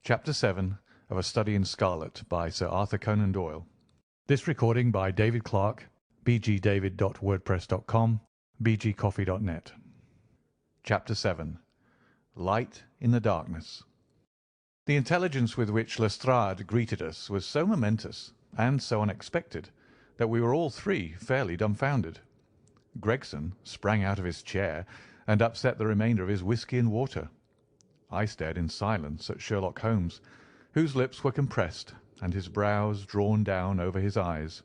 Chapter 7 of A Study in Scarlet by Sir Arthur Conan Doyle. This recording by David Clarke, bgdavid.wordpress.com, bgcoffee.net. Chapter 7. Light in the Darkness. The intelligence with which Lestrade greeted us was so momentous and so unexpected that we were all three fairly dumbfounded. Gregson sprang out of his chair and upset the remainder of his whisky and water. I stared in silence at Sherlock Holmes, whose lips were compressed and his brows drawn down over his eyes.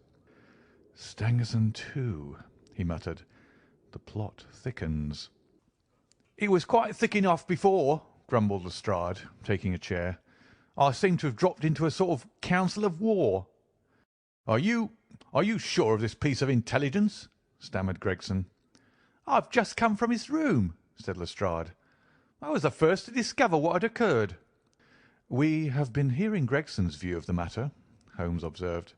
"Stangerson too," he muttered. "The plot thickens." "It was quite thick enough before," grumbled Lestrade, taking a chair. "I seem to have dropped into a sort of council of war." Are you sure of this piece of intelligence?" stammered Gregson. "I've just come from his room," said Lestrade. "I was the first to discover what had occurred." "We have been hearing Gregson's view of the matter," Holmes observed.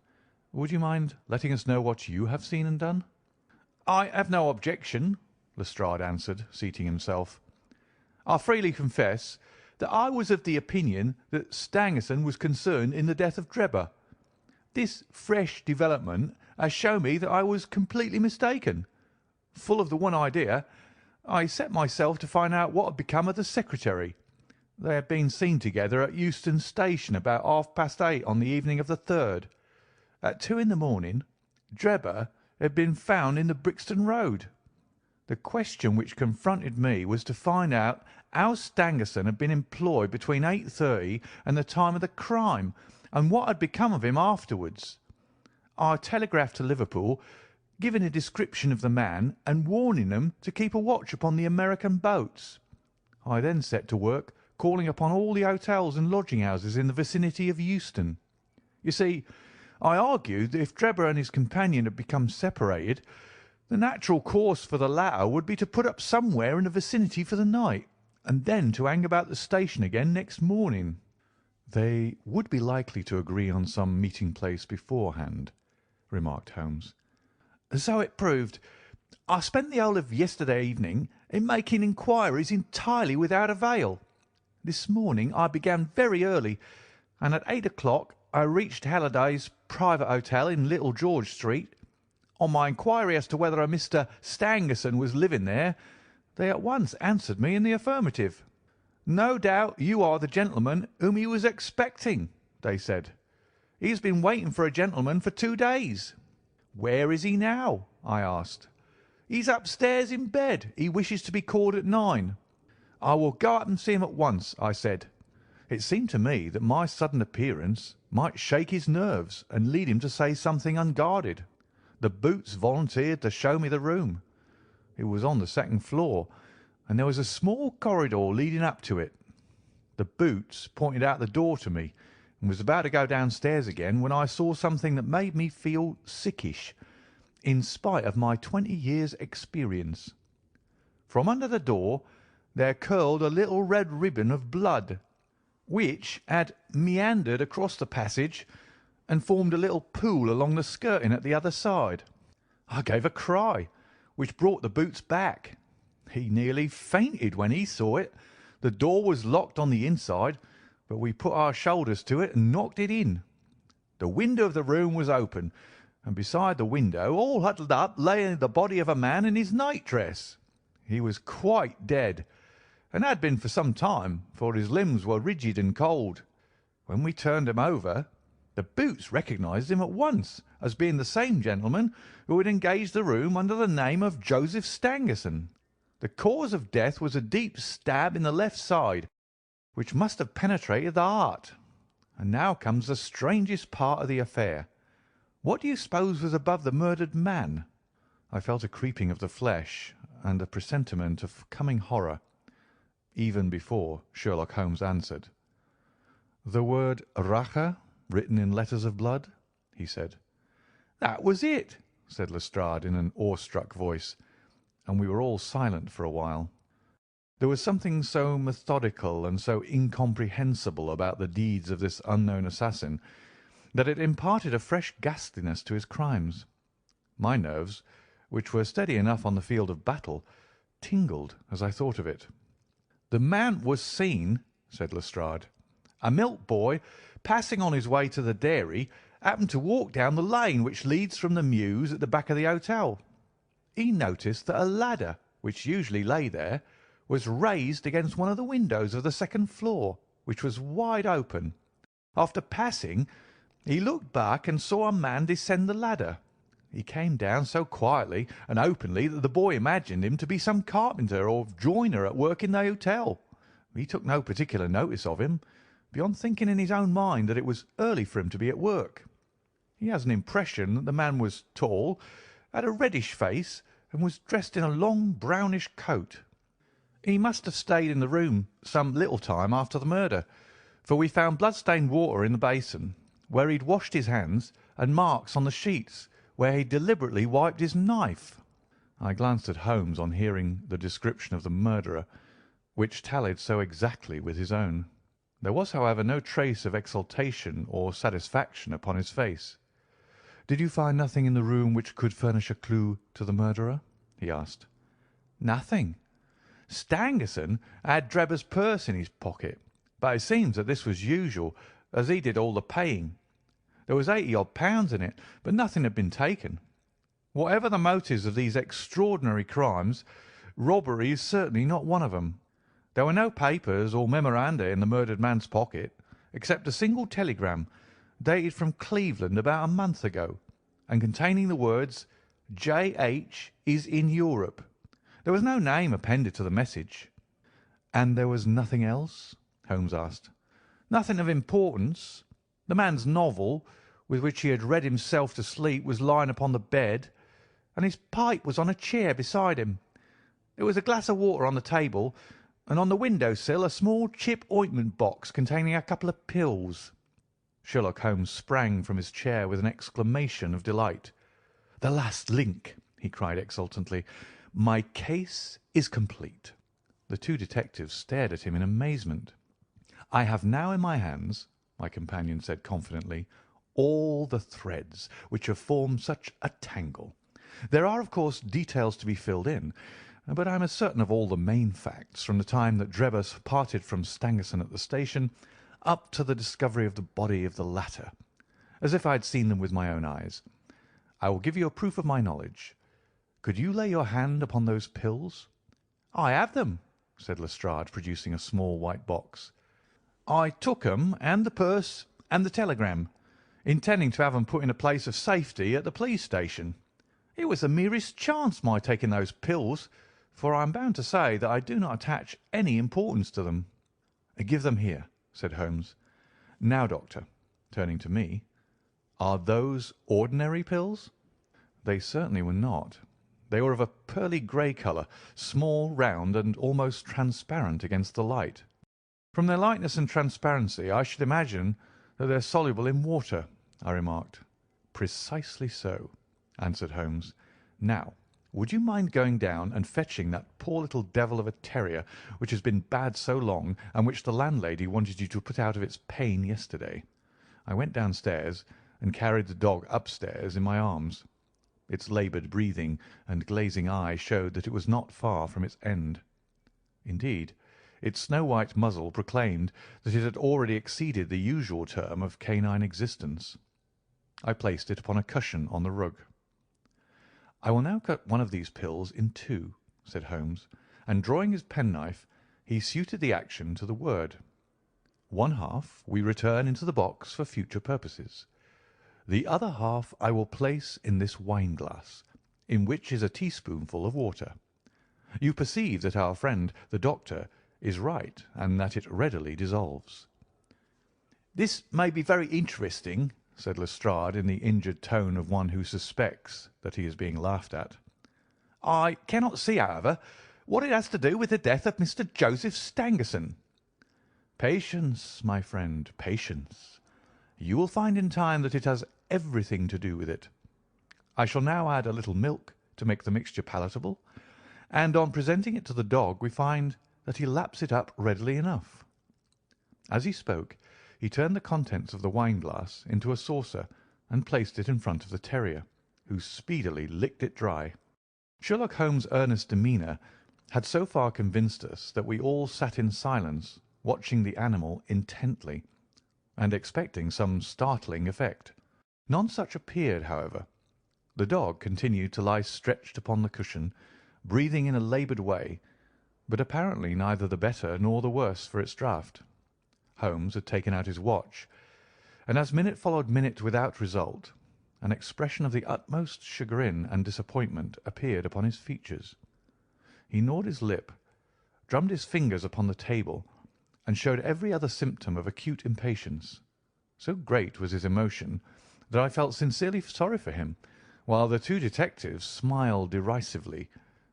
"Would you mind letting us know what you have seen and done?" "I have no objection," Lestrade answered, seating himself. "I freely confess that I was of the opinion that Stangerson was concerned in the death of Drebber. This fresh development has shown me that I was completely mistaken. Full of the one idea, I set myself to find out what had become of the secretary. They had been seen together at Euston Station about 8:30 on the evening of the 3rd. At 2 in the morning, Drebber had been found in the Brixton Road. The question which confronted me was to find out how Stangerson had been employed between 8:30 and the time of the crime, and what had become of him afterwards. I telegraphed to Liverpool, giving a description of the man and warning them to keep a watch upon the American boats. I then set to work calling upon all the hotels and lodging-houses in the vicinity of Euston. You see, I argued that if Drebber and his companion had become separated, the natural course for the latter would be to put up somewhere in the vicinity for the night, and then to hang about the station again next morning." "They would be likely to agree on some meeting-place beforehand," remarked Holmes. "So it proved. I spent the whole of yesterday evening in making inquiries entirely without avail. This morning I began very early, and at 8 o'clock I reached Halliday's private hotel in Little George Street. On my inquiry as to whether a Mr. Stangerson was living there, they at once answered me in the affirmative. 'No doubt you are the gentleman whom he was expecting,' they said. 'He has been waiting for a gentleman for 2 days.' 'Where is he now?' I asked. 'He's upstairs in bed. He wishes to be called at 9. 'I will go up and see him at once,' I said. It seemed to me that my sudden appearance might shake his nerves and lead him to say something unguarded. The Boots volunteered to show me the room. It was on the second floor, and there was a small corridor leading up to it. The Boots pointed out the door to me, and was about to go downstairs again when I saw something that made me feel sickish, in spite of my 20 years' experience. From under the door there curled a little red ribbon of blood, which had meandered across the passage and formed a little pool along the skirting at the other side. I gave a cry, which brought the Boots back. He nearly fainted when he saw it. The door was locked on the inside, but we put our shoulders to it and knocked it in. The window of the room was open, and beside the window, all huddled up, lay the body of a man in his nightdress. He was quite dead, and had been for some time, for his limbs were rigid and cold. When we turned him over, the Boots recognised him at once as being the same gentleman who had engaged the room under the name of Joseph Stangerson. The cause of death was a deep stab in the left side, which must have penetrated the heart. And now comes the strangest part of the affair. What do you suppose was above the murdered man?" I felt a creeping of the flesh and a presentiment of coming horror, even before Sherlock Holmes answered. "The word Rache written in letters of blood," he said. "That was it," said Lestrade in an awestruck voice, and we were all silent for a while. There was something so methodical and so incomprehensible about the deeds of this unknown assassin that it imparted a fresh ghastliness to his crimes. My nerves, which were steady enough on the field of battle, tingled as I thought of it. "The man was seen," said Lestrade, A milk boy, passing on his way to the dairy, happened to walk down the lane which leads from the mews at the back of the hotel. He noticed that a ladder, which usually lay there, was raised against one of the windows of the second floor, which was wide open. After passing, he looked back and saw a man descend the ladder. He came down so quietly and openly that the boy imagined him to be some carpenter or joiner at work in the hotel. He took no particular notice of him, beyond thinking in his own mind that it was early for him to be at work. He has an impression that the man was tall, had a reddish face, and was dressed in a long brownish coat. He must have stayed in the room some little time after the murder, for we found blood-stained water in the basin, where he'd washed his hands, and marks on the sheets, where he deliberately wiped his knife. I glanced at Holmes on hearing the description of the murderer, which tallied so exactly with his own. There was, however, no trace of exultation or satisfaction upon his face. "Did you find nothing in the room which could furnish a clue to the murderer?" he asked. "Nothing. Stangerson had Drebber's purse in his pocket, but it seems that this was usual, as he did all the paying. There was 80-odd pounds in it, but nothing had been taken. Whatever the motives of these extraordinary crimes, robbery is certainly not one of them. There were no papers or memoranda in the murdered man's pocket, except a single telegram, dated from Cleveland about a month ago, and containing the words, 'J.H. is in Europe.' There was no name appended to the message." "And there was nothing else?" Holmes asked. "Nothing of importance. The man's novel, with which he had read himself to sleep, was lying upon the bed, and his pipe was on a chair beside him. There was a glass of water on the table, and on the window-sill a small chip ointment box containing a couple of pills." Sherlock Holmes sprang from his chair with an exclamation of delight. "The last link!" he cried exultantly. "My case is complete." The two detectives stared at him in amazement. "I have now in my hands," my companion said confidently, "all the threads which have formed such a tangle. There are, of course, details to be filled in, but I am as certain of all the main facts from the time that Drebber parted from Stangerson at the station up to the discovery of the body of the latter, as if I had seen them with my own eyes. I will give you a proof of my knowledge. Could you lay your hand upon those pills?" "I have them," said Lestrade, producing a small white box. "I took 'em and the purse and the telegram, intending to have 'em put in a place of safety at the police station. It was the merest chance my taking those pills, for I am bound to say that I do not attach any importance to them." "Give them here," said Holmes. "Now, Doctor," turning to me, "are those ordinary pills?" They certainly were not. They were of a pearly grey colour, small, round, and almost transparent against the light. "From their lightness and transparency I should imagine that they are soluble in water," I remarked. "Precisely so," answered Holmes. "Now, would you mind going down and fetching that poor little devil of a terrier which has been bad so long, and which the landlady wanted you to put out of its pain yesterday?" I went downstairs and carried the dog upstairs in my arms. Its laboured breathing and glazing eye showed that it was not far from its end. Indeed, its snow-white muzzle proclaimed that it had already exceeded the usual term of canine existence. I placed it upon a cushion on the rug. "I will now cut one of these pills in two," said Holmes, and drawing his penknife, he suited the action to the word. "One half we return into the box for future purposes. The other half I will place in this wine-glass, in which is a teaspoonful of water. You perceive that our friend the doctor is right, and that it readily dissolves." "This may be very interesting," said Lestrade in the injured tone of one who suspects that he is being laughed at. "I cannot see, however, what it has to do with the death of Mr. Joseph Stangerson." "Patience, my friend, patience. You will find in time that it has everything to do with it. I shall now add a little milk to make the mixture palatable, and on presenting it to the dog we find that he laps it up readily enough." As he spoke, he turned the contents of the wine-glass into a saucer and placed it in front of the terrier, who speedily licked it dry. Sherlock Holmes' earnest demeanour had so far convinced us that we all sat in silence, watching the animal intently, and expecting some startling effect. None such appeared, however. The dog continued to lie stretched upon the cushion, breathing in a laboured way, but apparently neither the better nor the worse for its draught. Holmes had taken out his watch, and as minute followed minute without result, an expression of the utmost chagrin and disappointment appeared upon his features. He gnawed his lip, drummed his fingers upon the table, and showed every other symptom of acute impatience. So great was his emotion that I felt sincerely sorry for him, while the two detectives smiled derisively,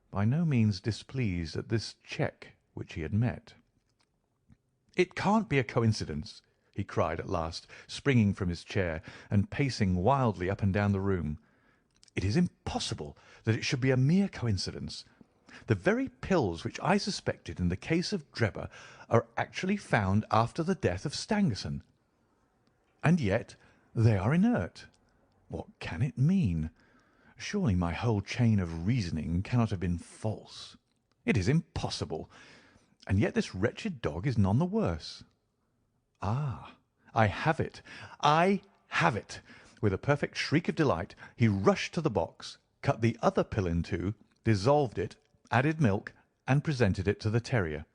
by no means displeased at this check which he had met. "It can't be a coincidence," he cried at last, springing from his chair and pacing wildly up and down the room. "It is impossible that it should be a mere coincidence. The very pills which I suspected in the case of Drebber are actually found after the death of Stangerson. And yet they are inert. What can it mean? Surely my whole chain of reasoning cannot have been false. It is impossible. And yet this wretched dog is none the worse. Ah, I have it! I have it!" With a perfect shriek of delight, he rushed to the box, cut the other pill in two, dissolved it, added milk, and presented it to the terrier.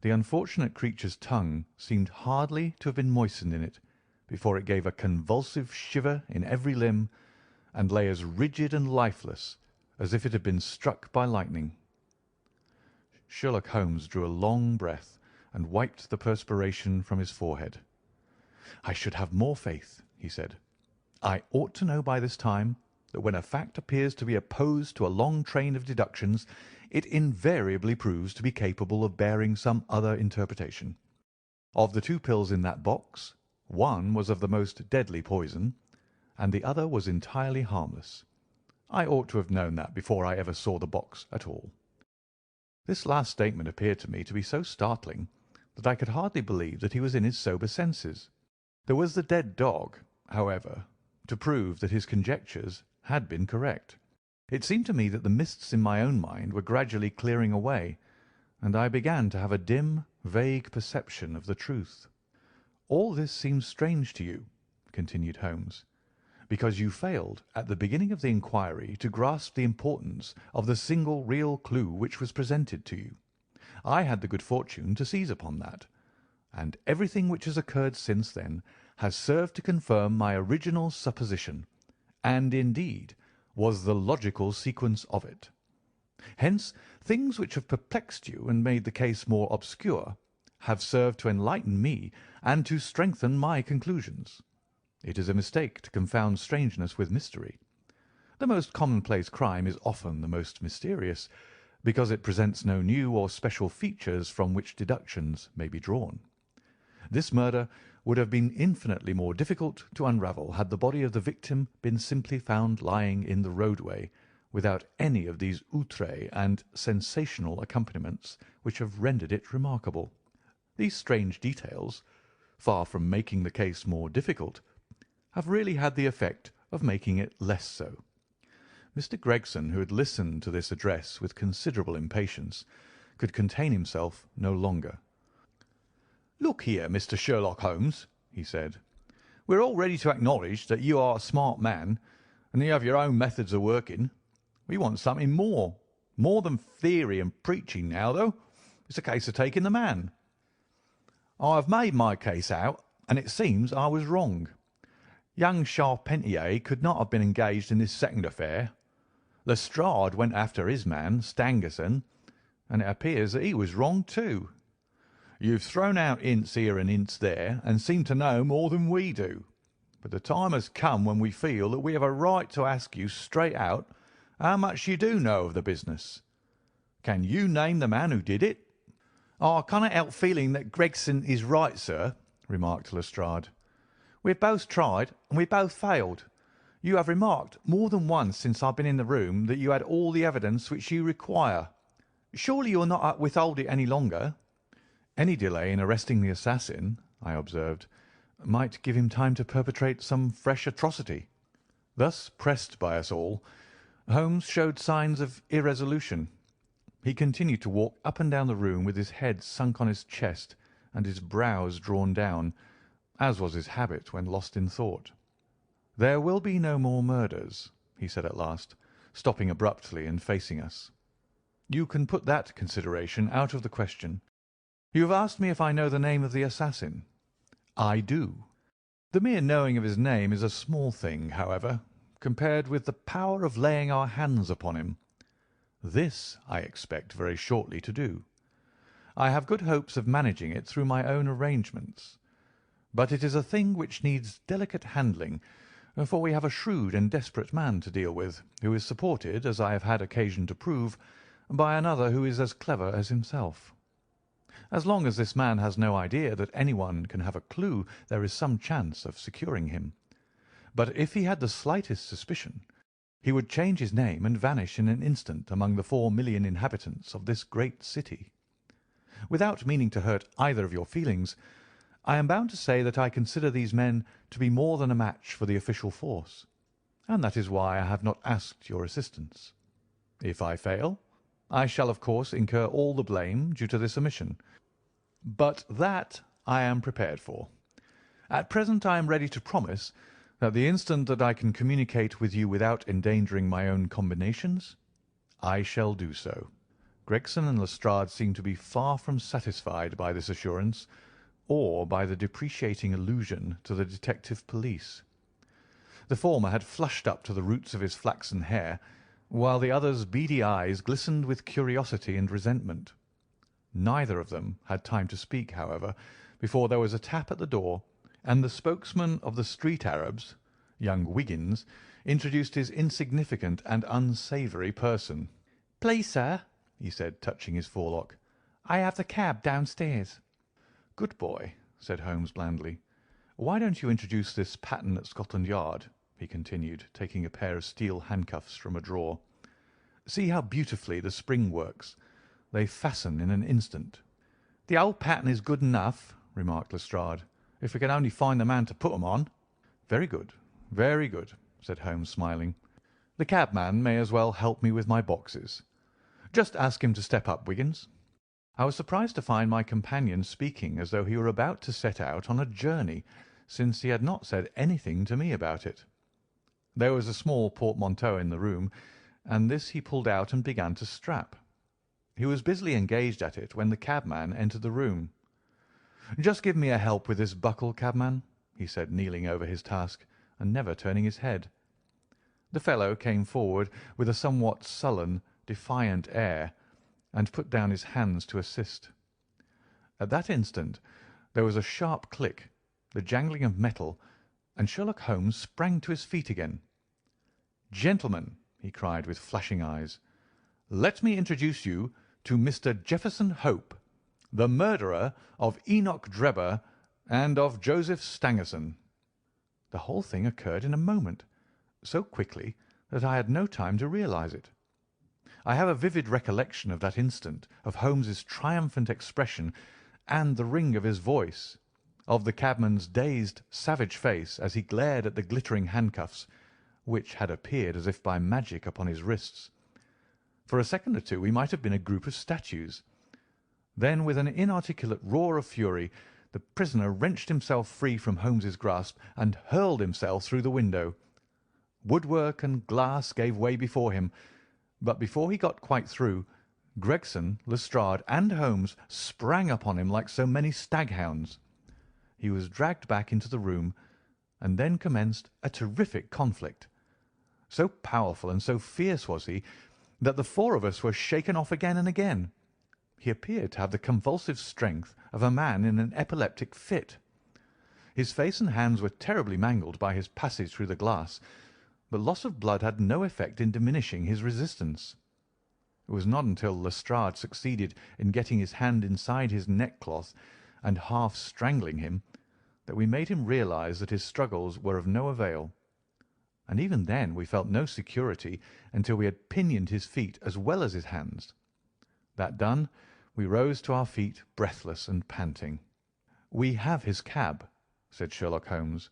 The unfortunate creature's tongue seemed hardly to have been moistened in it before it gave a convulsive shiver in every limb, and lay as rigid and lifeless as if it had been struck by lightning. Sherlock Holmes drew a long breath and wiped the perspiration from his forehead. "I should have more faith," he said. "I ought to know by this time that when a fact appears to be opposed to a long train of deductions, it invariably proves to be capable of bearing some other interpretation. Of the two pills in that box, one was of the most deadly poison, and the other was entirely harmless. I ought to have known that before I ever saw the box at all." This last statement appeared to me to be so startling that I could hardly believe that he was in his sober senses. There was the dead dog, however, to prove that his conjectures had been correct. It seemed to me that the mists in my own mind were gradually clearing away, and I began to have a dim, vague perception of the truth. "All this seems strange to you," continued Holmes, "because you failed at the beginning of the inquiry to grasp the importance of the single real clue which was presented to you. I had the good fortune to seize upon that, and everything which has occurred since then has served to confirm my original supposition, and, indeed, was the logical sequence of it. Hence, things which have perplexed you and made the case more obscure have served to enlighten me and to strengthen my conclusions. It is a mistake to confound strangeness with mystery. The most commonplace crime is often the most mysterious, because it presents no new or special features from which deductions may be drawn. This murder would have been infinitely more difficult to unravel had the body of the victim been simply found lying in the roadway, without any of these outrés and sensational accompaniments which have rendered it remarkable. These strange details, far from making the case more difficult, have really had the effect of making it less so." Mr. Gregson, who had listened to this address with considerable impatience, could contain himself no longer. "Look here, Mr. Sherlock Holmes," he said, "we're all ready to acknowledge that you are a smart man, and that you have your own methods of working. We want something more than theory and preaching now, though. It's a case of taking the man. I have made my case out, and it seems I was wrong. Young Charpentier could not have been engaged in this second affair. Lestrade went after his man, Stangerson, and it appears that he was wrong too. You've thrown out hints here and hints there, and seem to know more than we do. But the time has come when we feel that we have a right to ask you straight out how much you do know of the business. Can you name the man who did it?" "I cannot help feeling that Gregson is right, sir," remarked Lestrade. "We have both tried, and we both failed. You have remarked more than once since I have been in the room that you had all the evidence which you require. Surely you will not withhold it any longer?" "Any delay in arresting the assassin," I observed, "might give him time to perpetrate some fresh atrocity." Thus pressed by us all, Holmes showed signs of irresolution. He continued to walk up and down the room with his head sunk on his chest and his brows drawn down, as was his habit when lost in thought. "There will be no more murders," he said at last, stopping abruptly and facing us. "You can put that consideration out of the question. You have asked me if I know the name of the assassin. I do. The mere knowing of his name is a small thing, however, compared with the power of laying our hands upon him. This I expect very shortly to do. I have good hopes of managing it through my own arrangements. But it is a thing which needs delicate handling, for we have a shrewd and desperate man to deal with, who is supported, as I have had occasion to prove, by another who is as clever as himself. As long as this man has no idea that anyone can have a clue, there is some chance of securing him. But if he had the slightest suspicion, he would change his name and vanish in an instant among the 4,000,000 inhabitants of this great city. Without meaning to hurt either of your feelings, I am bound to say that I consider these men to be more than a match for the official force, and that is why I have not asked your assistance. If I fail, I shall of course incur all the blame due to this omission, but that I am prepared for. At present I am ready to promise that the instant that I can communicate with you without endangering my own combinations, I shall do so." Gregson and Lestrade seemed to be far from satisfied by this assurance, or by the depreciating allusion to the detective police. The former had flushed up to the roots of his flaxen hair, while the other's beady eyes glistened with curiosity and resentment. Neither of them had time to speak, however, before there was a tap at the door, and the spokesman of the street Arabs, young Wiggins, introduced his insignificant and unsavoury person. "Please, sir," he said, touching his forelock, "I have the cab downstairs." "Good boy," said Holmes blandly. "Why don't you introduce this pattern at Scotland Yard?" he continued, taking a pair of steel handcuffs from a drawer. "See how beautifully the spring works. They fasten in an instant." "The old pattern is good enough," remarked Lestrade, "if we can only find the man to put them on." "Very good, very good," said Holmes, smiling. "The cabman may as well help me with my boxes. Just ask him to step up, Wiggins." I was surprised to find my companion speaking as though he were about to set out on a journey, since he had not said anything to me about it. There was a small portmanteau in the room, and this he pulled out and began to strap. He was busily engaged at it when the cabman entered the room. "Just give me a help with this buckle, cabman," he said, kneeling over his task and never turning his head. The fellow came forward with a somewhat sullen, defiant air, and put down his hands to assist. At that instant there was a sharp click, the jangling of metal, and Sherlock Holmes sprang to his feet again. "Gentlemen," he cried with flashing eyes, "let me introduce you to Mr. Jefferson Hope, the murderer of Enoch Drebber and of Joseph Stangerson." The whole thing occurred in a moment, so quickly that I had no time to realise it. I have a vivid recollection of that instant, of Holmes's triumphant expression and the ring of his voice, of the cabman's dazed, savage face as he glared at the glittering handcuffs, which had appeared as if by magic upon his wrists. For a second or two we might have been a group of statues. Then, with an inarticulate roar of fury, the prisoner wrenched himself free from Holmes's grasp and hurled himself through the window. Woodwork and glass gave way before him, but before he got quite through, Gregson, Lestrade, and Holmes sprang upon him like so many staghounds. He was dragged back into the room, and then commenced a terrific conflict. So powerful and so fierce was he that the four of us were shaken off again and again. He appeared to have the convulsive strength of a man in an epileptic fit. His face and hands were terribly mangled by his passage through the glass, but loss of blood had no effect in diminishing his resistance. It was not until Lestrade succeeded in getting his hand inside his neckcloth and half strangling him that we made him realise that his struggles were of no avail. And even then we felt no security until we had pinioned his feet as well as his hands. That done, we rose to our feet, breathless and panting. "We have his cab," said Sherlock Holmes.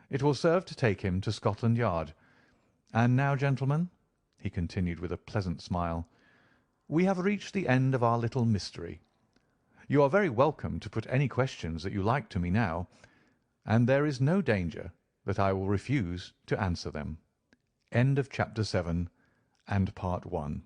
"It will serve to take him to Scotland Yard. And now, gentlemen," he continued with a pleasant smile, "we have reached the end of our little mystery. You are very welcome to put any questions that you like to me now. and there is no danger that I will refuse to answer them. End of Chapter 7 and Part 1.